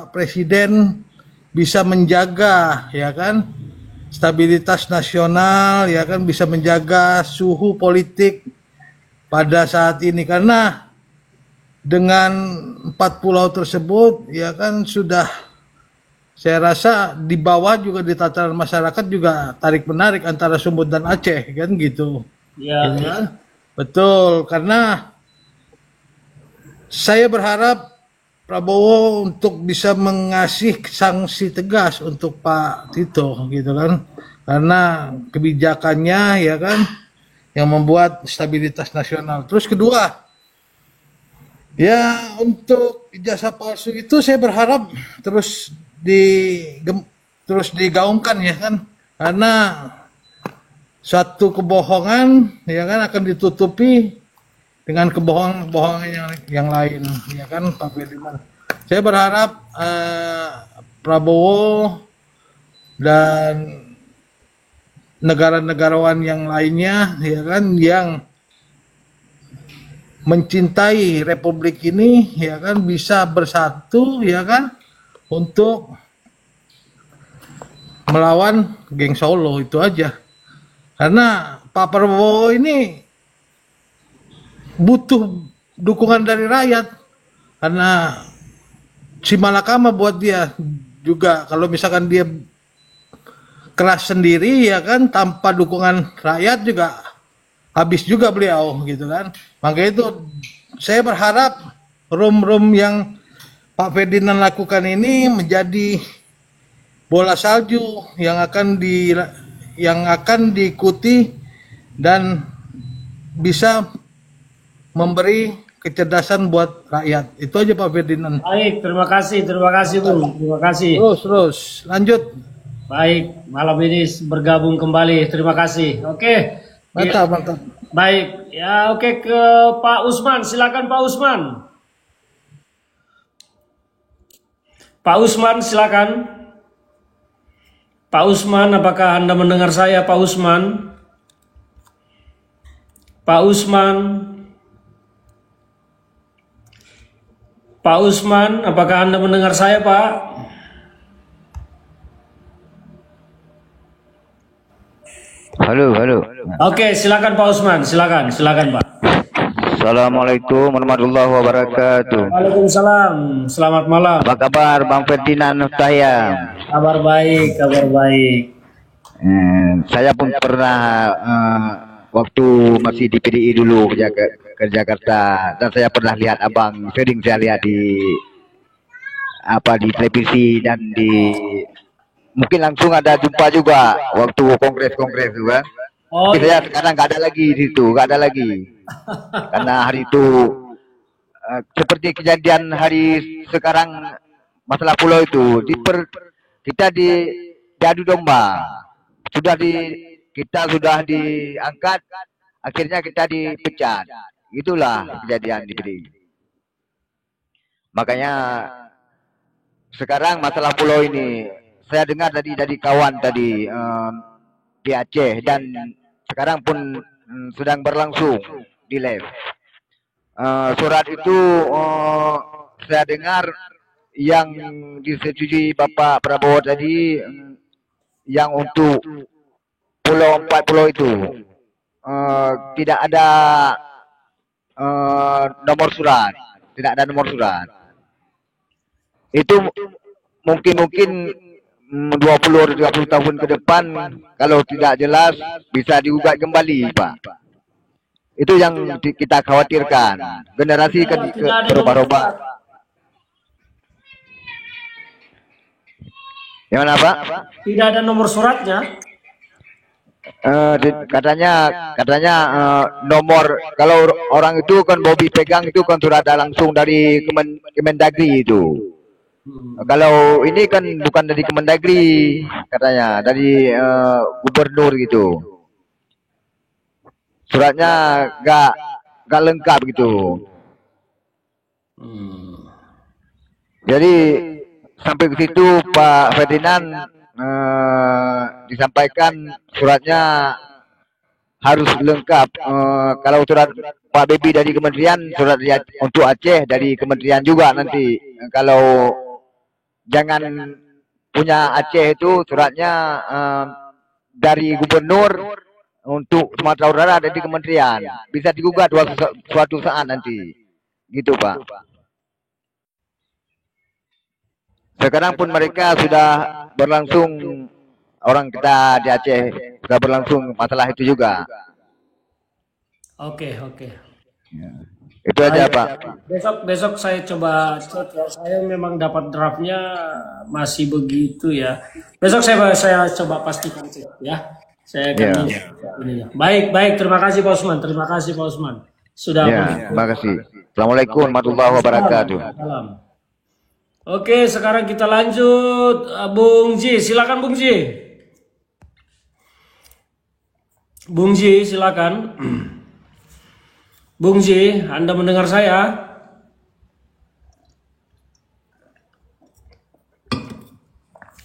Presiden bisa menjaga ya kan stabilitas nasional ya kan, bisa menjaga suhu politik pada saat ini, karena dengan 4 pulau tersebut ya kan sudah, saya rasa di bawah juga di tataran masyarakat juga tarik menarik antara Sumut dan Aceh kan gitu. Ya, Gitu kan? Betul, karena saya berharap Prabowo untuk bisa mengasih sanksi tegas untuk Pak Tito gitu kan, karena kebijakannya ya kan yang membuat stabilitas nasional. Terus kedua, ya untuk ijazah palsu itu saya berharap terus terus digaungkan ya kan, karena suatu kebohongan ya kan akan ditutupi dengan kebohongan-kebohongan yang lain ya kan Pak Ferdinand. Saya berharap Prabowo dan negara-negarawan yang lainnya ya kan yang mencintai republik ini ya kan bisa bersatu ya kan untuk melawan geng Solo, itu aja. Karena Pak Prabowo ini butuh dukungan dari rakyat, karena si malakama buat dia juga, kalau misalkan dia keras sendiri ya kan tanpa dukungan rakyat juga habis juga beliau gitu kan. Maka itu saya berharap room yang Pak Ferdinand lakukan ini menjadi bola salju yang akan diikuti dan bisa memberi kecerdasan buat rakyat. Itu aja Pak Ferdinand. baik. Terima kasih, Bung. Terima kasih. Terus lanjut. Baik, malam ini bergabung kembali. Terima kasih. Oke. Ya, Mantap, mantap. baik. Ya, oke, ke Pak Usman. Silakan Pak Usman. Pak Usman, silakan. Pak Usman, apakah Anda mendengar saya, Pak Usman? Pak Usman. Pak Usman, apakah Anda mendengar saya, Pak? Halo, halo. Oke, silakan Pak Usman. Silakan Pak. Assalamualaikum warahmatullahi wabarakatuh. Waalaikumsalam. Selamat malam. Apa kabar Bang Ferdinand Nustayam? Kabar baik, kabar baik. Saya pun pernah waktu masih di PDI dulu ke Jakarta, dan saya pernah lihat abang, sering saya lihat di televisi, dan mungkin langsung ada jumpa juga waktu kongres itu kan. Oh, Tapi saya sekarang nggak ada lagi di situ, nggak ada lagi. Karena hari itu seperti kejadian hari sekarang, masalah pulau itu kita diadu domba. Kita sudah diangkat, akhirnya kita dipecat. Itulah kejadian di sini. Makanya sekarang masalah pulau ini, saya dengar tadi dari kawan tadi di Aceh, dan sekarang pun sedang berlangsung di live. Surat itu saya dengar yang disetujui Bapak Prabowo tadi, yang untuk 4 pulau itu tidak ada nomor surat, tidak ada nomor surat. Itu mungkin 20 atau 30 tahun ke depan, kalau tidak jelas bisa digugat kembali, Pak. Itu yang kita khawatirkan. Generasi kan berubah-ubah. Yang mana, Pak? tidak ada nomor suratnya. Katanya nomor, kalau orang itu kan Bobby pegang itu kan sudah ada langsung dari Kemendagri itu. Kalau ini kan bukan dari Kemendagri, katanya dari gubernur gitu. Suratnya gak lengkap gitu. Jadi sampai ke situ Pak Ferdinand disampaikan suratnya harus lengkap. Kalau surat Pak Bebi dari kementerian, surat untuk Aceh dari kementerian juga nanti. Kalau jangan punya Aceh itu suratnya dari gubernur untuk Sumatera Utara ada di kementerian, bisa digugat suatu saat nanti, gitu Pak. Sekarang pun mereka sudah berlangsung, orang kita di Aceh sudah berlangsung masalah itu juga. Oke, oke. Itu aja Pak. Besok saya coba cek ya. Saya memang dapat draftnya masih begitu ya. Besok saya coba pastikan cek ya. Saya akan ini ya. Baik. Terima kasih Pak Usman. Terima kasih Pak Usman. Sudah. Terima kasih. Assalamualaikum warahmatullahi wabarakatuh. Salam. Oke, sekarang kita lanjut. Bung Ji, silakan Bung Ji. Bung Ji, silakan. Bung Ji, Anda mendengar saya?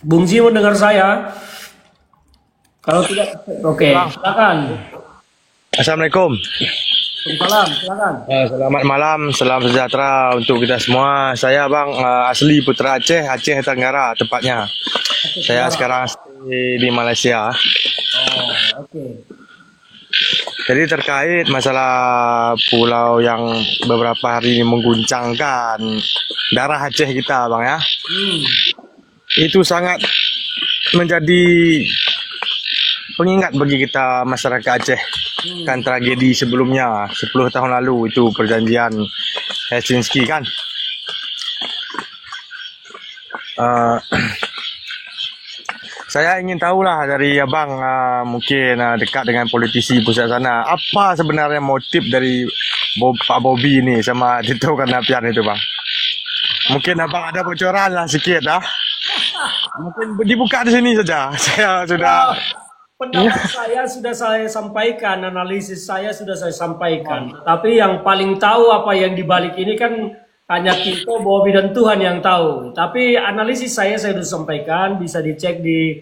Bung Ji mendengar saya? Kalau tidak, oke, silakan. Assalamualaikum. Salam, silakan. Selamat malam, salam sejahtera untuk kita semua. Saya Bang asli Putra Aceh, Aceh Tenggara tepatnya. Saya sekarang di Malaysia. Oh, oke. Jadi terkait masalah pulau yang beberapa hari ini mengguncangkan darah Aceh kita, Bang ya. Itu sangat menjadi pengingat bagi kita masyarakat Aceh. Kan tragedi sebelumnya 10 tahun lalu itu perjanjian Helsinki kan. Saya ingin tahulah dari abang, mungkin dekat dengan politisi pusat sana, apa sebenarnya motif dari Pak Bobby ini sama Tito Karnavian itu bang? Mungkin abang ada bocoran lah sikit dah. Mungkin dibuka di sini saja. Saya sudah. Pendapat saya sudah saya sampaikan, analisis saya sudah saya sampaikan. Tapi yang paling tahu apa yang dibalik ini kan hanya Tito, Bobby dan Tuhan yang tahu. Tapi analisis saya sudah sampaikan, bisa dicek di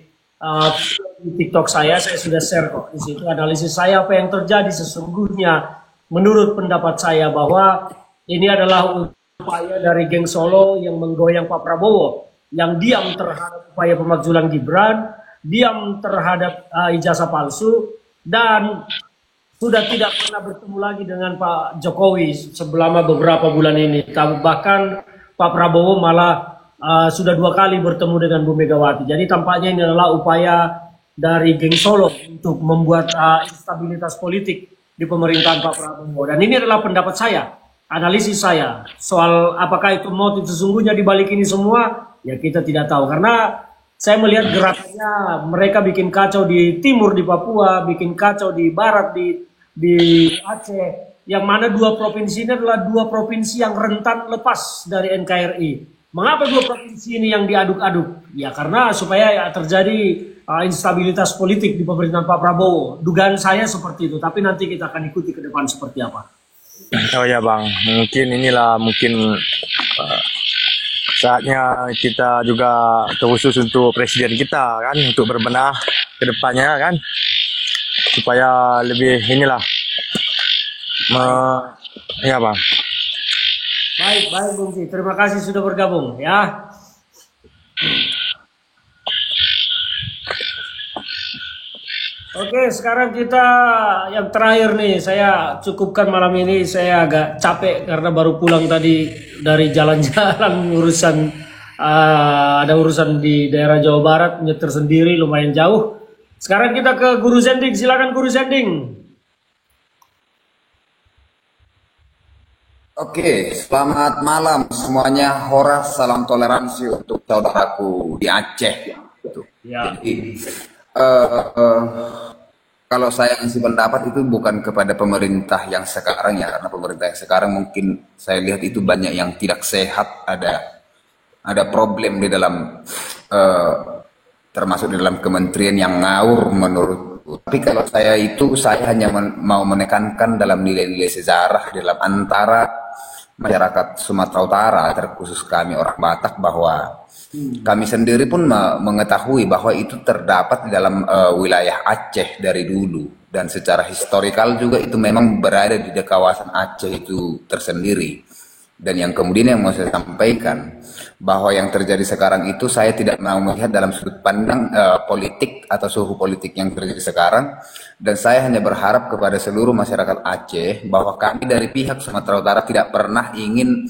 TikTok saya sudah share kok. Di situ analisis saya apa yang terjadi sesungguhnya menurut pendapat saya bahwa ini adalah upaya dari geng Solo yang menggoyang Pak Prabowo, yang diam terhadap upaya pemakzulan Gibran, diam terhadap ijazah palsu, dan sudah tidak pernah bertemu lagi dengan Pak Jokowi selama beberapa bulan ini. Bahkan Pak Prabowo malah sudah 2 kali bertemu dengan Bu Megawati. Jadi tampaknya ini adalah upaya dari geng Solo untuk membuat instabilitas politik di pemerintahan Pak Prabowo. Dan ini adalah pendapat saya, analisis saya. Soal apakah itu motif sesungguhnya di balik ini semua, ya kita tidak tahu. Karena saya melihat gerakannya mereka bikin kacau di timur di Papua, bikin kacau di barat di Aceh, yang mana 2 provinsi ini adalah 2 provinsi yang rentan lepas dari NKRI. Mengapa 2 provinsi ini yang diaduk-aduk? Ya karena supaya terjadi instabilitas politik di pemerintahan Pak Prabowo. Dugaan saya seperti itu, tapi nanti kita akan ikuti ke depan seperti apa. Oh ya bang, mungkin saatnya kita juga terkhusus untuk presiden kita kan, untuk berbenah ke depannya kan, supaya lebih inilah ya bang. Baik Bung Ji, terima kasih sudah bergabung ya. Oke, sekarang kita yang terakhir nih, saya cukupkan malam ini. Saya agak capek karena baru pulang tadi dari jalan-jalan ada urusan di daerah Jawa Barat, nyetir sendiri lumayan jauh. Sekarang kita ke Guru Zending, silakan Guru Zending. Oke, selamat malam semuanya. Horas, salam toleransi untuk saudaraku di Aceh. Ya. Jadi, kalau saya ngasih pendapat itu bukan kepada pemerintah yang sekarang ya, karena pemerintah yang sekarang mungkin saya lihat itu banyak yang tidak sehat, ada problem di dalam termasuk di dalam kementerian yang ngawur menurutku. Tapi kalau saya hanya mau menekankan dalam nilai-nilai sejarah dalam antara masyarakat Sumatera Utara, terkhusus kami orang Batak, bahwa kami sendiri pun mengetahui bahwa itu terdapat di dalam wilayah Aceh dari dulu, dan secara historikal juga itu memang berada di kawasan Aceh itu tersendiri. Dan yang kemudian yang mau saya sampaikan, bahwa yang terjadi sekarang itu saya tidak mau melihat dalam sudut pandang politik atau suhu politik yang terjadi sekarang, dan saya hanya berharap kepada seluruh masyarakat Aceh bahwa kami dari pihak Sumatera Utara tidak pernah ingin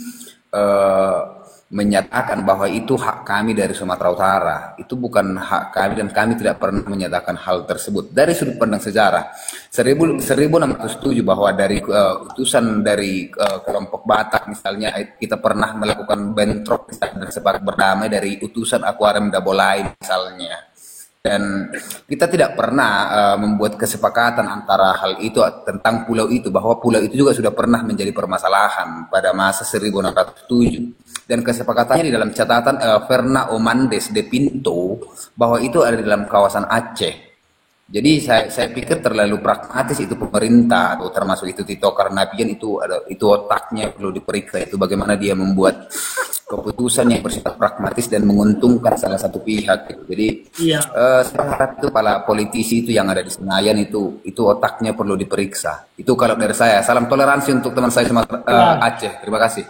menyatakan bahwa itu hak kami dari Sumatera Utara. Itu bukan hak kami dan kami tidak pernah menyatakan hal tersebut. Dari sudut pandang sejarah, 1607 bahwa dari utusan dari kelompok Batak misalnya, kita pernah melakukan bentrok dan sepakat berdamai dari utusan Aquarium Dabolai misalnya. Dan kita tidak pernah membuat kesepakatan antara hal itu tentang pulau itu, bahwa pulau itu juga sudah pernah menjadi permasalahan pada masa 1607. Dan kesepakatannya di dalam catatan Verna Omandes de Pinto bahwa itu ada di dalam kawasan Aceh. Jadi saya pikir terlalu pragmatis itu pemerintah, atau termasuk itu Tito Karnavian, itu otaknya perlu diperiksa, itu bagaimana dia membuat keputusan yang bersifat pragmatis dan menguntungkan salah satu pihak gitu. Jadi saya harap itu para politisi itu yang ada di Senayan itu otaknya perlu diperiksa. Itu kalau dari saya. Salam toleransi untuk teman saya Sumatera Aceh. Terima kasih.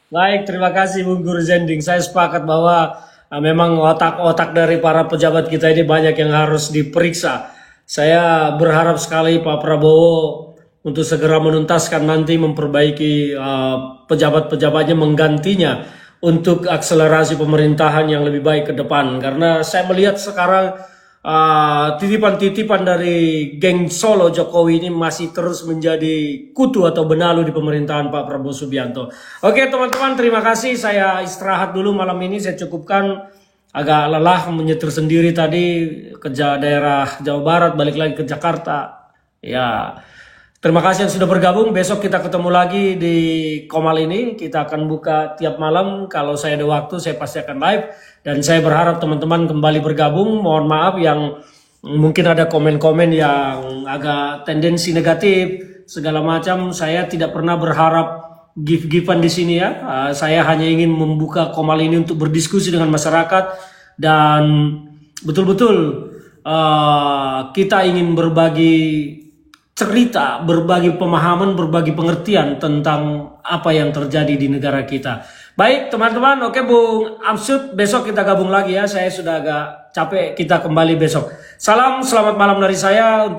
Baik, terima kasih Bung Guru Zending. Saya sepakat bahwa memang otak-otak dari para pejabat kita ini banyak yang harus diperiksa. Saya berharap sekali Pak Prabowo untuk segera menuntaskan, nanti memperbaiki pejabat-pejabatnya, menggantinya untuk akselerasi pemerintahan yang lebih baik ke depan. Karena saya melihat sekarang titipan-titipan dari geng Solo Jokowi ini masih terus menjadi kutu atau benalu di pemerintahan Pak Prabowo Subianto. Oke teman-teman, terima kasih. Saya istirahat dulu malam ini, saya cukupkan. Agak lelah menyetir sendiri tadi ke daerah Jawa Barat, balik lagi ke Jakarta. Ya, terima kasih yang sudah bergabung. Besok kita ketemu lagi di Komal ini. Kita akan buka tiap malam. Kalau saya ada waktu, saya pasti akan live. Dan saya berharap teman-teman kembali bergabung. Mohon maaf yang mungkin ada komen-komen yang agak tendensi negatif, segala macam. Saya tidak pernah berharap gift-giftan di sini ya. Saya hanya ingin membuka Komal ini untuk berdiskusi dengan masyarakat. Dan betul-betul kita ingin berbagi cerita, berbagi pemahaman, berbagi pengertian tentang apa yang terjadi di negara kita. Baik teman-teman, oke Bung Amsud, besok kita gabung lagi ya. Saya sudah agak capek, kita kembali besok. Salam, selamat malam dari saya.